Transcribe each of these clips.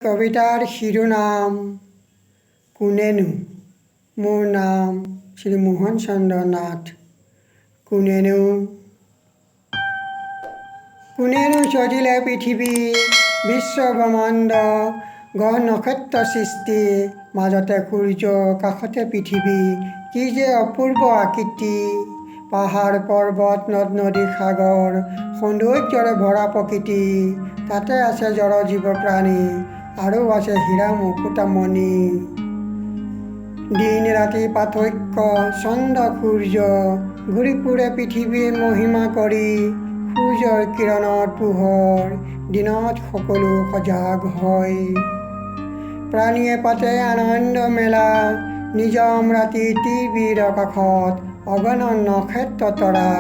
কবিতাৰ শিৰোনাম কোনেনো। মোৰ নাম শ্ৰী মোহন চন্দ্ৰ নাথ। কোনেনো সজিলে পৃথিৱী বিশ্বব্ৰহ্মাণ্ড গ্ৰহ নক্ষত্ৰ সৃষ্টি, মাজতে সূৰ্য কাষতে পৃথিৱী। কি যে অপূৰ্ব আকৃতি, পাহাৰ পৰ্বত নদ নদী সাগৰ, সৌন্দৰ্যৰে ভৰা প্ৰকৃতি। তাতে আছে জড় জীৱ প্ৰাণী, আৰু আছে হীৰা মুকুতামণি। দিন ৰাতি পাৰ্থক্য চন্দ্ৰ সূৰ্য, ঘূৰি ফুৰে পৃথিৱীৰ মহিমা কৰি। সূৰ্যৰ কিৰণত পোহৰ, দিনত সকলো সজাগ হয়। প্ৰাণীয়ে পাতে আনন্দ মেলা, নিজম ৰাতি টিভিৰ কাষত। অগণন নক্ষত্ৰ তৰা,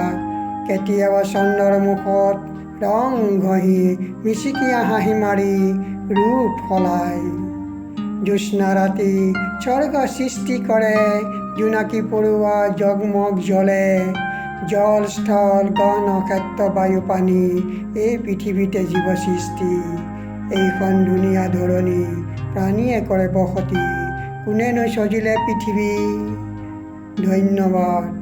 কেতিয়াবা চন্দ্ৰৰ মুখত ৰং ঘঁহি, মিচিকিয়া হাঁহি মাৰি ৰূপ সলায়। জ্যোৎস্না ৰাতি স্বৰ্গ সৃষ্টি কৰে, জোনাকী পৰুৱা জগমগ জ্বলে। জল স্থল গ্ৰহ নক্ষত্ৰ বায়ু পানী, এই পৃথিৱীতে জীৱ সৃষ্টি। এইখন ধুনীয়া ধৰণী, প্ৰাণীয়ে কৰে বসতি। কোনেনো সজিলে পৃথিৱী। ধন্যবাদ।